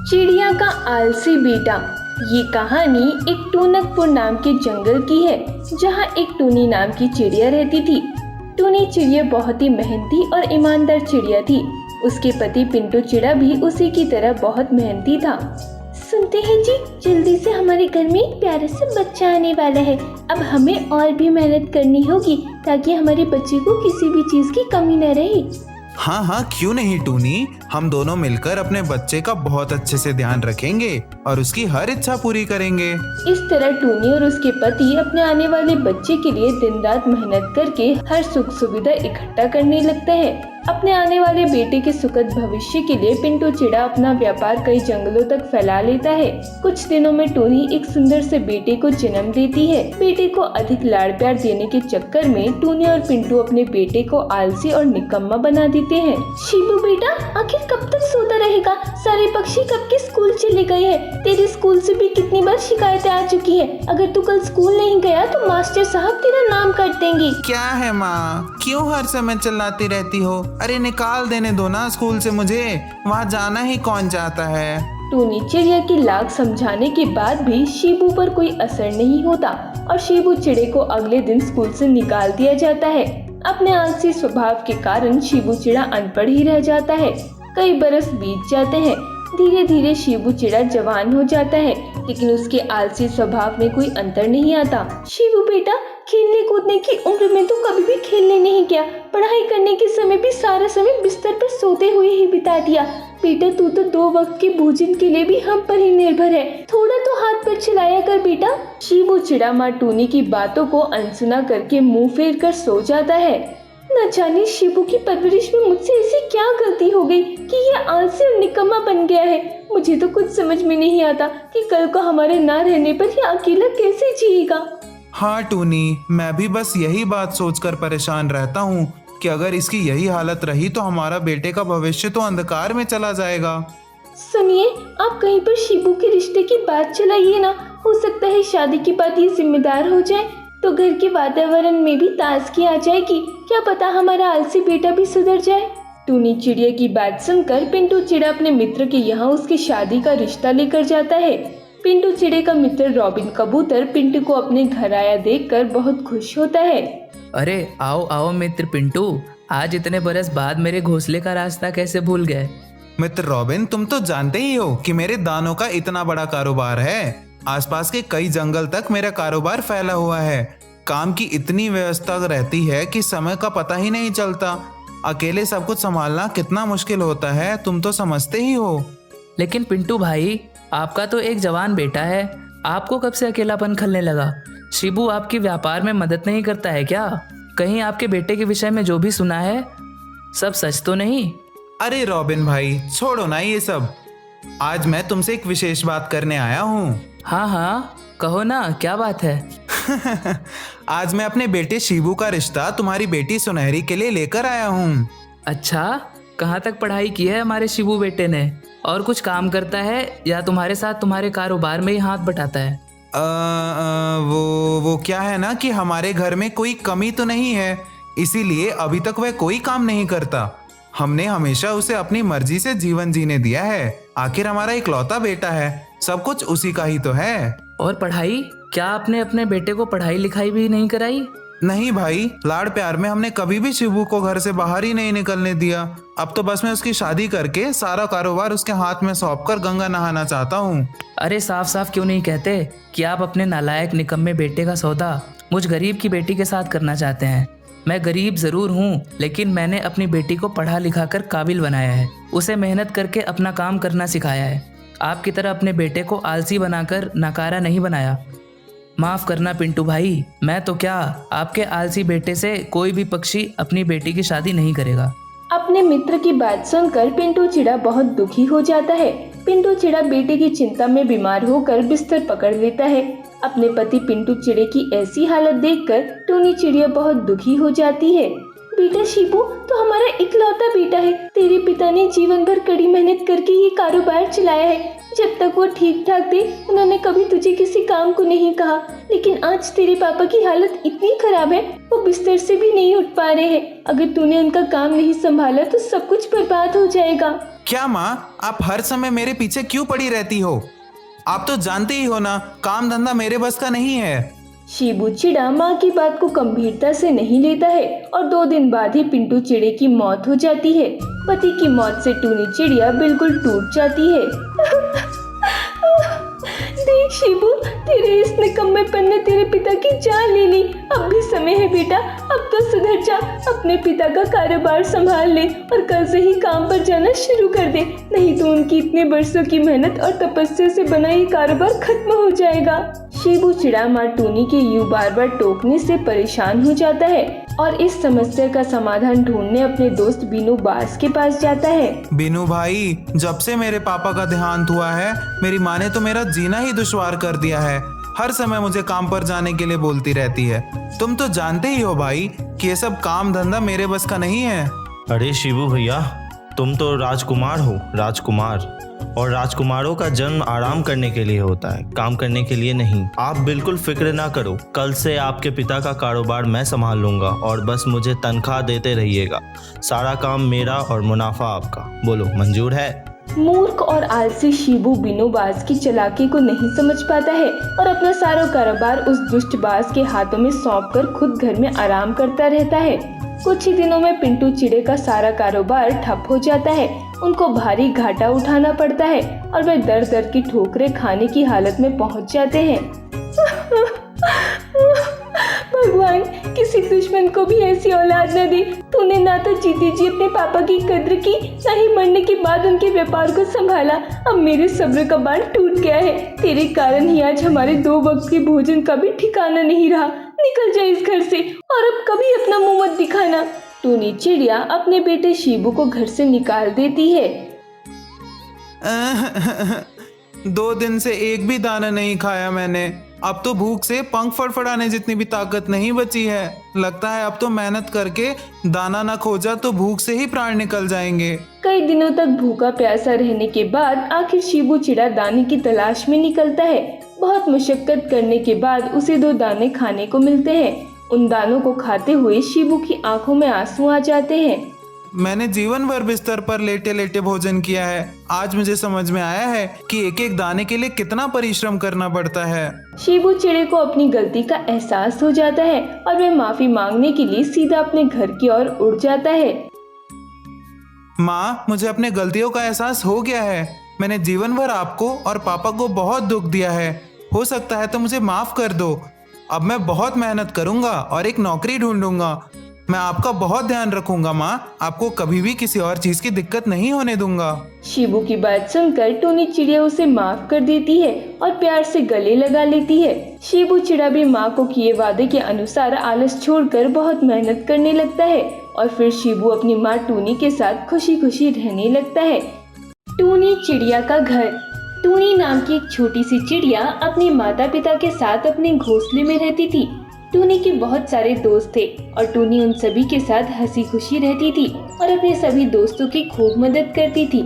चिड़िया का आलसी बेटा। ये कहानी एक टूनकपुर नाम के जंगल की है, जहाँ एक टूनी नाम की चिड़िया रहती थी। टूनी चिड़िया बहुत ही मेहनती और ईमानदार चिड़िया थी। उसके पति पिंटू चिड़ा भी उसी की तरह बहुत मेहनती था। सुनते हैं जी, जल्दी से हमारे घर में एक प्यारा सा बच्चा आने वाला है। अब हमें और भी मेहनत करनी होगी ताकि हमारे बच्चे को किसी भी चीज की कमी न रहे। हाँ हाँ, क्यों नहीं टूनी, हम दोनों मिलकर अपने बच्चे का बहुत अच्छे से ध्यान रखेंगे और उसकी हर इच्छा पूरी करेंगे। इस तरह टूनी और उसके पति अपने आने वाले बच्चे के लिए दिन रात मेहनत करके हर सुख सुविधा इकट्ठा करने लगते हैं। अपने आने वाले बेटे के सुखद भविष्य के लिए पिंटू चिड़ा अपना व्यापार कई जंगलों तक फैला लेता है। कुछ दिनों में टूनी एक सुंदर से बेटे को जन्म देती है। बेटे को अधिक लाड़ प्यार देने के चक्कर में टूनी और पिंटू अपने बेटे को आलसी और निकम्मा बना देते हैं। शिबू बेटा, आखिर कब तक सोता रहेगा? सारे पक्षी कब के स्कूल चले गए हैं। तेरे स्कूल से भी कितनी बार शिकायतें आ चुकी है। अगर तू कल स्कूल नहीं गया तो मास्टर साहब तेरा नाम काट देंगे। क्या है माँ, क्यों हर समय चिल्लाती रहती हो? अरे निकाल देने दो ना स्कूल से मुझे, वहाँ जाना ही कौन चाहता है। टूनी चिड़िया की लाख समझाने के बाद भी शिबू पर कोई असर नहीं होता और शिबू चिड़े को अगले दिन स्कूल से निकाल दिया जाता है। अपने आलसी स्वभाव के कारण शिबू चिड़ा अनपढ़ ही रह जाता है। कई बरस बीत जाते हैं। धीरे धीरे शिबू चिड़ा जवान हो जाता है, लेकिन उसके आलसी स्वभाव में कोई अंतर नहीं आता। शिबू बेटा, खेलने कूदने की उम्र में तो कभी भी खेलने नहीं गया। पढ़ाई करने के समय भी सारा समय बिस्तर पर सोते हुए ही बिता दिया। बेटा, तू तो 2 वक्त के भोजन के लिए भी हम पर ही निर्भर है। थोड़ा तो हाथ पर चलाया कर बेटा। शिबू चिड़ा माँ टूनी की बातों को अनसुना करके मुंह फेर कर सो जाता है। न जाने शिबू की परवरिश में मुझसे ऐसी क्या गलती हो गई कि ये आलसी और निकम्मा बन गया है। मुझे तो कुछ समझ में नहीं आता कि कल को हमारे ना रहने पर ये अकेला कैसे जिएगा। हाँ टूनी, मैं भी बस यही बात सोचकर परेशान रहता हूँ कि अगर इसकी यही हालत रही तो हमारा बेटे का भविष्य तो अंधकार में चला जाएगा। सुनिए, आप कहीं पर शिबू के रिश्ते की बात चलाइए ना। हो सकता है शादी के बाद ये जिम्मेदार हो जाए तो घर के वातावरण में भी ताजगी आ जाएगी। क्या पता हमारा आलसी बेटा भी सुधर जाए। टूनी चिड़िया की बात सुनकर पिंटू चिड़ा अपने मित्र के यहाँ उसकी शादी का रिश्ता लेकर जाता है। पिंटू चिड़े का मित्र रॉबिन कबूतर पिंटू को अपने घर आया देखकर बहुत खुश होता है। अरे आओ आओ मित्र पिंटू, आज इतने बरस बाद मेरे घोंसले का रास्ता कैसे भूल गए? मित्र रॉबिन, तुम तो जानते ही हो कि मेरे दानों का इतना बड़ा कारोबार है। आसपास के कई जंगल तक मेरा कारोबार फैला हुआ है। काम की इतनी व्यवस्था रहती है कि समय का पता ही नहीं चलता। अकेले सब कुछ संभालना कितना मुश्किल होता है, तुम तो समझते ही हो। लेकिन पिंटू भाई, आपका तो एक जवान बेटा है, आपको कब से अकेलापन खलने लगा? शिबू आपकी व्यापार में मदद नहीं करता है क्या? कहीं आपके बेटे के विषय में जो भी सुना है सब सच तो नहीं? अरे रॉबिन भाई, छोड़ो ना ये सब। आज मैं तुमसे एक विशेष बात करने आया हूँ। हाँ हाँ, कहो ना, क्या बात है? आज मैं अपने बेटे शिबू का रिश्ता तुम्हारी बेटी सुनहरी के लिए लेकर आया हूँ। अच्छा, कहाँ तक पढ़ाई की है हमारे शिबू बेटे ने? और कुछ काम करता है या तुम्हारे साथ तुम्हारे कारोबार में ही हाथ बटाता है? वो क्या है ना कि हमारे घर में कोई कमी तो नहीं है, इसीलिए अभी तक वह कोई काम नहीं करता। हमने हमेशा उसे अपनी मर्जी से जीवन जीने दिया है। आखिर हमारा इकलौता बेटा है, सब कुछ उसी का ही तो है। और पढ़ाई, क्या आपने अपने बेटे को पढ़ाई लिखाई भी नहीं कराई? नहीं भाई, लाड़ प्यार में हमने कभी भी शिबू को घर से बाहर ही नहीं निकलने दिया। अब तो बस मैं उसकी शादी करके सारा कारोबार उसके हाथ में सौंपकर गंगा नहाना चाहता हूँ। अरे साफ साफ क्यों नहीं कहते कि आप अपने नालायक निकम्मे बेटे का सौदा मुझ गरीब की बेटी के साथ करना चाहते हैं? मैं गरीब जरूर हूँ, लेकिन मैंने अपनी बेटी को पढ़ा लिखा कर काबिल बनाया है, उसे मेहनत करके अपना काम करना सिखाया है। आपकी तरह अपने बेटे को आलसी बनाकर नकारा नहीं बनाया। माफ करना पिंटू भाई, मैं तो क्या, आपके आलसी बेटे से कोई भी पक्षी अपनी बेटी की शादी नहीं करेगा। अपने मित्र की बात सुनकर पिंटू चिड़ा बहुत दुखी हो जाता है। पिंटू चिड़ा बेटे की चिंता में बीमार होकर बिस्तर पकड़ लेता है। अपने पति पिंटू चिड़े की ऐसी हालत देखकर टूनी चिड़िया बहुत दुखी हो जाती है। बेटा शिबू तो हमारा इकलौता बेटा है। तेरे पिता ने जीवन भर कड़ी मेहनत करके ये कारोबार चलाया है। जब तक वो ठीक ठाक थे उन्होंने कभी तुझे किसी काम को नहीं कहा, लेकिन आज तेरे पापा की हालत इतनी खराब है वो बिस्तर से भी नहीं उठ पा रहे हैं। अगर तूने उनका काम नहीं संभाला तो सब कुछ बर्बाद हो जाएगा। क्या माँ, आप हर समय मेरे पीछे क्यों पड़ी रहती हो? आप तो जानते ही हो ना, काम धंधा मेरे बस का नहीं है। शिबू चिड़ा माँ की बात को गंभीरता से नहीं लेता है और 2 दिन बाद ही पिंटू चिड़े की मौत हो जाती है। पति की मौत से टूनी चिड़िया बिल्कुल टूट जाती है। देख शिबू, तेरे इस निकम्मेपन ने तेरे पिता की जान ले ली। अब भी समय है बेटा, अब तो सुधर जा, अपने पिता का कारोबार संभाल ले और कल से ही काम पर जाना शुरू कर दे, नहीं तो उनकी इतने बरसों की मेहनत और तपस्या से बना ये कारोबार खत्म हो जाएगा। शिबू चिड़ा माँ टूनी के यूं बार बार टोकने से परेशान हो जाता है और इस समस्या का समाधान ढूंढने अपने दोस्त बीनू बास के पास जाता है। बीनू भाई, जब से मेरे पापा का देहांत हुआ है मेरी माँ ने तो मेरा जीना ही दुश्वार कर दिया है। हर समय मुझे काम पर जाने के लिए बोलती रहती है। तुम तो जानते ही हो भाई कि ये सब काम धंधा मेरे बस का नहीं है। अरे शिबू भैया, तुम तो राजकुमार हो, राजकुमार, और राजकुमारों का जन्म आराम करने के लिए होता है, काम करने के लिए नहीं। आप बिल्कुल फिक्र ना करो, कल से आपके पिता का कारोबार मैं संभाल लूंगा और बस मुझे तनख्वाह देते रहिएगा। सारा काम मेरा और मुनाफा आपका। बोलो, मंजूर है? मूर्ख और आलसी शिबू बीनू बास की चालाकी को नहीं समझ पाता है और अपना सारा कारोबार उस दुष्ट बास के हाथों में सौंपकर खुद घर में आराम करता रहता है। कुछ ही दिनों में पिंटू चिड़े का सारा कारोबार ठप हो जाता है। उनको भारी घाटा उठाना पड़ता है और वे दर दर की ठोकरें खाने की हालत में पहुंच जाते हैं। भगवान, किसी दुश्मन को भी ऐसी औलाद न दे। तूने ना तो जीते जी अपने पापा की कद्र की, ना ही मरने के बाद उनके व्यापार को संभाला। अब मेरे सब्र का बांध टूट गया है। तेरे कारण ही आज हमारे 2 वक्त के भोजन का भी ठिकाना नहीं रहा। निकल जा इस घर से और अब कभी अपना मुंह मत दिखाना। टूनी चिड़िया अपने बेटे शिबू को घर से निकाल देती है। 2 दिन से एक भी दाना नहीं खाया मैंने। अब तो भूख से पंख फड़फड़ाने जितनी भी ताकत नहीं बची है। लगता है अब तो मेहनत करके दाना ना खोजा तो भूख से ही प्राण निकल जाएंगे। कई दिनों तक भूखा प्यासा रहने के बाद आखिर शिबू चिड़ा दाने की तलाश में निकलता है। बहुत मुशक्कत करने के बाद उसे 2 दाने खाने को मिलते हैं। उन दानों को खाते हुए शिबू की आंखों में आंसू आ जाते हैं। मैंने जीवन भर बिस्तर पर लेटे लेटे भोजन किया है। आज मुझे समझ में आया है कि एक एक दाने के लिए कितना परिश्रम करना पड़ता है। शिबू चिड़े को अपनी गलती का एहसास हो जाता है और वह माफी मांगने के लिए सीधा अपने घर की ओर उड़ जाता है। माँ, मुझे अपने गलतियों का एहसास हो गया है। मैंने जीवन भर आपको और पापा को बहुत दुख दिया है। हो सकता है तो मुझे माफ कर दो। अब मैं बहुत मेहनत करूंगा और एक नौकरी ढूंढूंगा। मैं आपका बहुत ध्यान रखूंगा माँ। आपको कभी भी किसी और चीज की दिक्कत नहीं होने दूंगा। शिबू की बात सुनकर टूनी चिड़िया उसे माफ कर देती है और प्यार से गले लगा लेती है। शिबू चिड़ा भी माँ को किए वादे के अनुसार आलस छोड़कर बहुत मेहनत करने लगता है और फिर शिबू अपनी माँ टूनी के साथ खुशी खुशी रहने लगता है। टूनी चिड़िया का घर। टूनी नाम की एक छोटी सी चिड़िया अपने माता पिता के साथ अपने घोंसले में रहती थी। टूनी के बहुत सारे दोस्त थे और टूनी उन सभी के साथ हंसी खुशी रहती थी और अपने सभी दोस्तों की खूब मदद करती थी।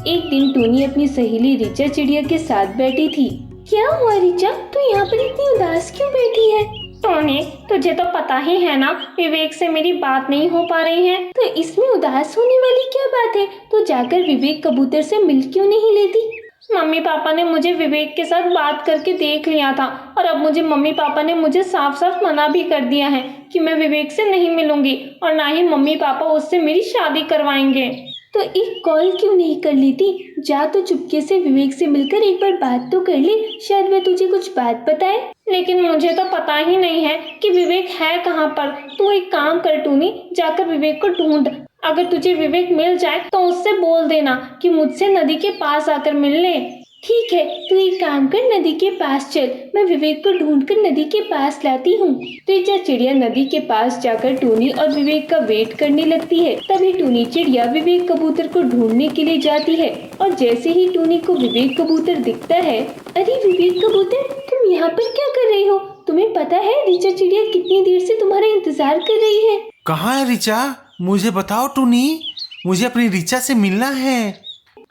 एक दिन टूनी अपनी सहेली ऋचा चिड़िया के साथ बैठी थी। क्या हुआ ऋचा, तू यहाँ पर इतनी उदास क्यों बैठी है? टूनी, तुझे तो पता ही है ना, विवेक से मेरी बात नहीं हो पा रही है। तो इसमें उदास होने वाली क्या बात है? तो जाकर विवेक कबूतर से मिल क्यों नहीं लेती? मम्मी पापा ने मुझे विवेक के साथ बात करके देख लिया था और अब मम्मी पापा ने मुझे साफ साफ मना भी कर दिया है कि मैं विवेक से नहीं मिलूंगी और ना ही मम्मी पापा उससे मेरी शादी करवाएंगे। तो एक कॉल क्यों नहीं कर लेती? जा तो चुपके से विवेक से मिलकर एक बार बात तो कर ले, शायद वह तुझे कुछ बात बताए। लेकिन मुझे तो पता ही नहीं है कि विवेक है कहाँ पर। तू एक काम कर टूनी, जाकर विवेक को ढूंढ। अगर तुझे विवेक मिल जाए तो उससे बोल देना कि मुझसे नदी के पास आकर मिल ले। ठीक है, तू एक काम कर, नदी के पास चल, मैं विवेक को ढूंढकर नदी के पास लाती हूँ। ऋचा चिड़िया नदी के पास जाकर टूनी और विवेक का वेट करने लगती है। तभी टूनी चिड़िया विवेक कबूतर को ढूंढने के लिए जाती है और जैसे ही टूनी को विवेक कबूतर दिखता है, अरे विवेक कबूतर, तुम यहाँ पर क्या कर रही हो? तुम्हें पता है ऋचा चिड़िया कितनी देर से तुम्हारा इंतजार कर रही है। कहाँ है रिचा? मुझे बताओ टूनी, मुझे अपनी रिचा से मिलना है।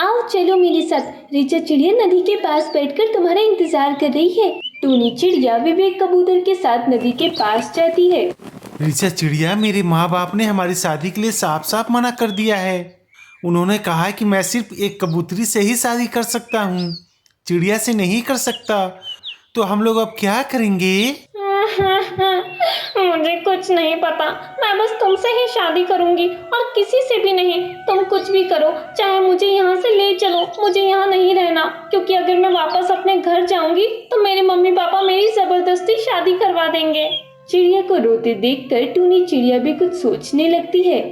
आओ चलो मेरे साथ। रिचा चिड़िया नदी के पास बैठकर तुम्हारा इंतजार कर रही है। टूनी चिड़िया विवेक कबूतर के साथ नदी के पास जाती है। रिचा चिड़िया, मेरे माँ बाप ने हमारी शादी के लिए साफ साफ मना कर दिया है। उन्होंने कहा है कि मैं सिर्फ एक कबूतरी से ही शादी कर सकता हूँ, चिड़िया से नहीं कर सकता। तो हम लोग अब क्या करेंगे? मुझे कुछ नहीं पता। मैं बस तुमसे ही शादी करूंगी और किसी से भी नहीं। तुम कुछ भी करो, चाहे मुझे यहाँ से ले चलो, मुझे यहाँ नहीं रहना, क्योंकि अगर मैं वापस अपने घर जाऊंगी तो मेरे मम्मी पापा मेरी जबरदस्ती शादी करवा देंगे। चिड़िया को रोते देखकर टूनी चिड़िया भी कुछ सोचने लगती है।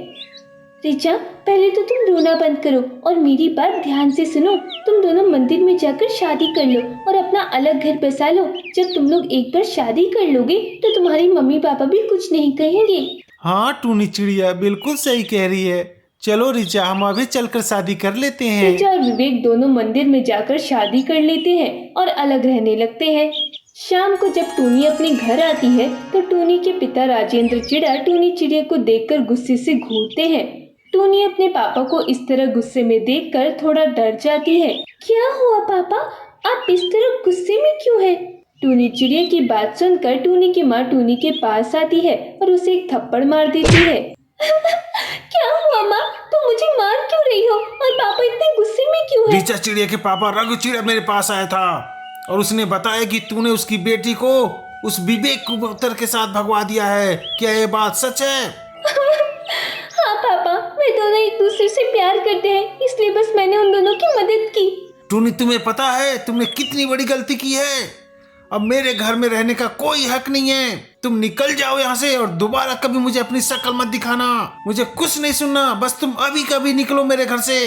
रिचा, पहले तो तुम रोना बंद करो और मेरी बात ध्यान से सुनो। तुम दोनों मंदिर में जाकर शादी कर लो और अपना अलग घर बसा लो। जब तुम लोग एक बार शादी कर लोगे तो तुम्हारी मम्मी पापा भी कुछ नहीं कहेंगे। हाँ टूनी चिड़िया बिल्कुल सही कह रही है। चलो रिचा, हम अभी चलकर शादी कर लेते हैं। रिचा और विवेक दोनों मंदिर में जाकर शादी कर लेते हैं और अलग रहने लगते हैं। शाम को जब टूनी अपने घर आती है तो टूनी के पिता राजेंद्र चिड़ा टूनी चिड़िया को देखकर गुस्से से घूरते हैं। टूनी अपने पापा को इस तरह गुस्से में देखकर थोड़ा डर जाती है। क्या हुआ पापा, आप इस तरह गुस्से में क्यों हैं? टूनी चिड़िया की बात सुनकर टूनी की माँ टूनी के पास आती है और उसे एक थप्पड़ मार देती है। क्या हुआ माँ, तुम मुझे मार क्यों रही हो और पापा इतने गुस्से में क्यों हैं? रिचा चिड़िया के पापा रघु चिड़ा मेरे पास आया था और उसने बताया कि तूने उसकी बेटी को उस विवेक कबूतर के साथ भगवा दिया है। क्या ये बात सच है? हाँ पापा, वे दोनों एक दूसरे से प्यार करते हैं, इसलिए बस मैंने उन दोनों की मदद की। टूनी, तुम्हें पता है तुमने कितनी बड़ी गलती की है? अब मेरे घर में रहने का कोई हक नहीं है। तुम निकल जाओ यहाँ से और दोबारा कभी मुझे अपनी शक्ल मत दिखाना। मुझे कुछ नहीं सुनना, बस तुम अभी कभी निकलो मेरे घर से।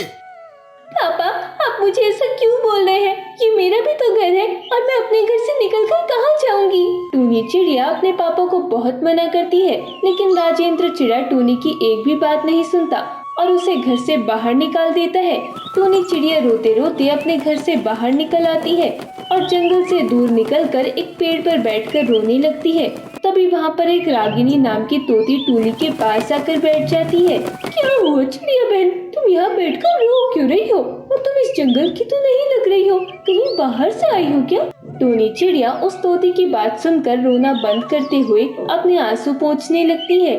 पापा, आप मुझे ऐसा क्यों बोल रहे हैं? ये मेरा भी तो घर है और मैं अपने घर से निकलकर कहाँ जाऊंगी? टूनी चिड़िया अपने पापा को बहुत मना करती है, लेकिन राजेंद्र चिड़ा टूनी की एक भी बात नहीं सुनता और उसे घर से बाहर निकाल देता है। टूनी चिड़िया रोते रोते अपने घर से बाहर निकल आती है और जंगल से दूर निकलकर एक पेड़ पर बैठकर रोने लगती है। तभी वहाँ पर एक रागिनी नाम की तोती टूनी के पास आकर बैठ जाती है। क्या हुआ चिड़िया बहन, तुम यहाँ बैठकर रो क्यों रही हो? और तुम इस जंगल की तो नहीं लग रही हो, कहीं बाहर से आई हो क्या? टूनी चिड़िया उस तोती की बात सुनकर रोना बंद करते हुए अपने आंसू पोंछने लगती है।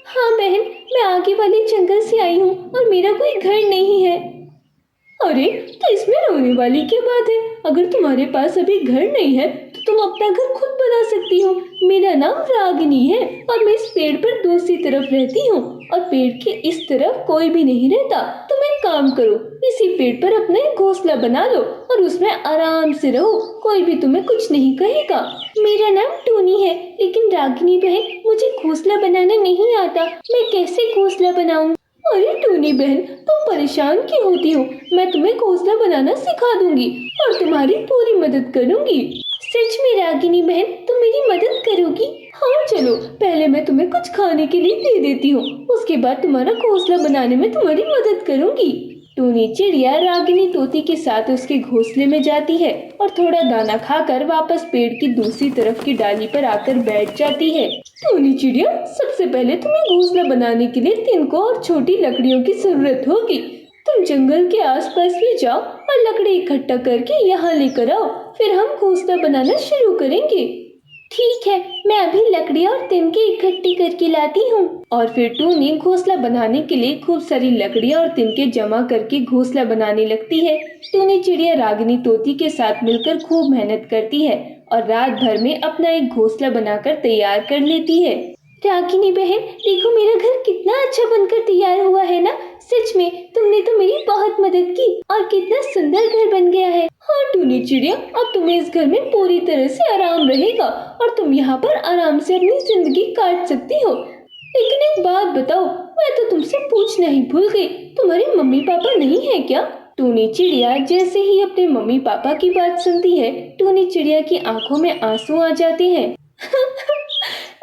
हाँ बहन, मैं आगे वाले जंगल से आई हूँ और मेरा कोई घर नहीं है। अरे, तो इसमें रोने वाली क्या बात है? अगर तुम्हारे पास अभी घर नहीं है तो तुम अपना घर खुद बना सकती हो। मेरा नाम रागिनी है और मैं इस पेड़ पर दूसरी तरफ रहती हूँ और पेड़ के इस तरफ कोई भी नहीं रहता। तुम एक काम करो, इसी पेड़ पर अपना एक घोंसला बना लो और उसमें आराम से रहो, कोई भी तुम्हें कुछ नहीं कहेगा। मेरा नाम टूनी है, लेकिन रागिनी बहन, मुझे घोंसला बनाना नहीं आता। मैं कैसे घोंसला बनाऊं? अरे टूनी बहन, तुम परेशान क्यों होती हो? मैं तुम्हें घोंसला बनाना सिखा दूंगी और तुम्हारी पूरी मदद करूंगी। सच में रागिनी बहन, तुम मेरी मदद करोगी? हाँ चलो, पहले मैं तुम्हें कुछ खाने के लिए दे देती हूँ, उसके बाद तुम्हारा घोंसला बनाने में तुम्हारी मदद करूंगी। टूनी चिड़िया रागिनी तोती के साथ उसके घोंसले में जाती है और थोड़ा दाना खाकर वापस पेड़ की दूसरी तरफ की डाली पर आकर बैठ जाती है। टूनी चिड़िया, सबसे पहले तुम्हें घोंसला बनाने के लिए तिनकों और छोटी लकड़ियों की जरूरत होगी। तुम जंगल के आसपास भी जाओ और लकड़ी इकट्ठा करके यहाँ लेकर आओ, फिर हम घोंसला बनाना शुरू करेंगे। ठीक है, मैं अभी लकड़ियाँ और तिनके इकट्ठी करके लाती हूँ। और फिर टूनी घोंसला बनाने के लिए खूब सारी लकड़ियाँ और तिनके जमा करके घोंसला बनाने लगती है। टूनी चिड़िया रागिनी तोती के साथ मिलकर खूब मेहनत करती है और रात भर में अपना एक घोंसला बनाकर तैयार कर लेती है। रागिनी बहन, देखो मेरा घर कितना अच्छा बनकर तैयार हुआ है ना? सच में तुमने तो मेरी बहुत मदद की और कितना सुंदर घर बन गया है। हाँ टूनी चिड़िया, अब तुम्हें इस घर में पूरी तरह से आराम रहेगा और तुम यहाँ पर आराम से अपनी जिंदगी काट सकती हो। लेकिन एक बात बताओ, मैं तो तुमसे पूछना ही भूल गई, तुम्हारे मम्मी पापा नहीं है क्या? टूनी चिड़िया जैसे ही अपने मम्मी पापा की बात सुनती है, टूनी चिड़िया की आंखों में आंसू आ जाते हैं।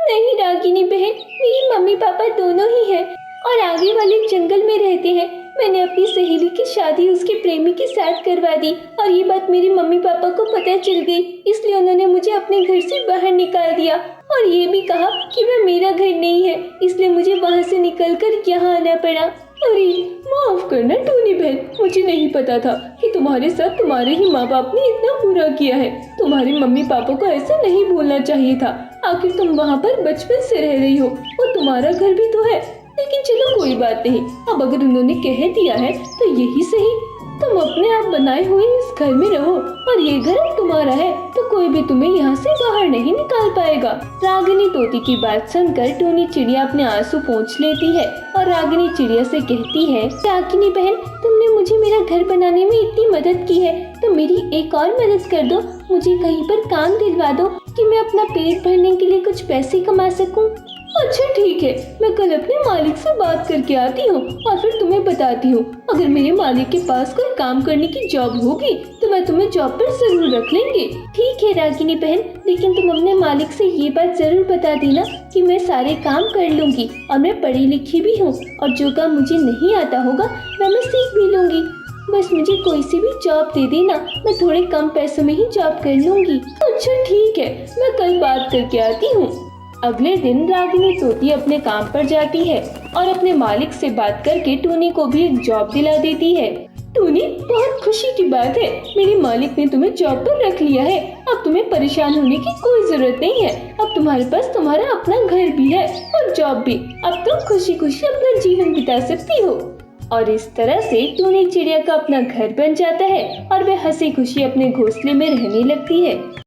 नहीं रागिनी बहन, मेरी मम्मी पापा दोनों ही हैं और आगे वाले जंगल में रहते हैं। मैंने अपनी सहेली की शादी उसके प्रेमी के साथ करवा दी और ये बात मेरे मम्मी पापा को पता चल गई, इसलिए उन्होंने मुझे अपने घर से बाहर निकाल दिया और ये भी कहा कि वह मेरा घर नहीं है, इसलिए मुझे वहाँ से निकलकर यहाँ आना पड़ा। अरे माफ करना टूनी बहन, मुझे नहीं पता था कि तुम्हारे साथ तुम्हारे ही माँ बाप ने इतना बुरा किया है। तुम्हारे मम्मी पापा को ऐसा नहीं बोलना चाहिए था। आखिर तुम वहाँ पर बचपन से रह रही हो और तुम्हारा घर भी तो है। लेकिन चलो कोई बात नहीं, अब अगर उन्होंने कह दिया है तो यही सही। तुम अपने आप बनाए हुए इस घर में रहो और ये घर अब तुम्हारा है, तो कोई भी तुम्हें यहाँ से बाहर नहीं निकाल पाएगा। रागिनी तोती की बात सुनकर टूनी चिड़िया अपने आंसू पोंछ लेती है और रागिनी चिड़िया से कहती है, रागिनी बहन, तुमने मुझे मेरा घर बनाने में इतनी मदद की है, तो मेरी एक और मदद कर दो। मुझे कहीं पर काम दिलवा दो कि मैं अपना पेट भरने के लिए कुछ पैसे कमा सकूं। अच्छा ठीक है, मैं कल अपने मालिक से बात करके आती हूँ और फिर तुम्हें बताती हूँ। अगर मेरे मालिक के पास कोई काम करने की जॉब होगी तो मैं तुम्हें जॉब पर जरूर रख लेंगे। ठीक है रागिनी बहन, लेकिन तुम अपने मालिक से ये बात जरूर बता देना कि मैं सारे काम कर लूंगी और मैं पढ़ी लिखी भी हूँ और जो काम मुझे नहीं आता होगा मैं सीख भी लूंगी। बस मुझे कोई सी भी जॉब दे देना, मैं थोड़े कम पैसों में ही जॉब कर लूंगी। अच्छा ठीक है, मैं कल बात करके आती हूँ। अगले दिन रागिनी तोती अपने काम पर जाती है और अपने मालिक से बात करके टूनी को भी एक जॉब दिला देती है। टूनी, बहुत खुशी की बात है, मेरे मालिक ने तुम्हें जॉब पर रख लिया है। अब तुम्हें परेशान होने की कोई जरूरत नहीं है। अब तुम्हारे पास तुम्हारा अपना घर भी है और जॉब भी। अब तुम खुशी खुशी अपना जीवन बिता सकती हो। और इस तरह से टूनी चिड़िया का अपना घर बन जाता है और वह हंसी खुशी अपने घोंसले में रहने लगती है।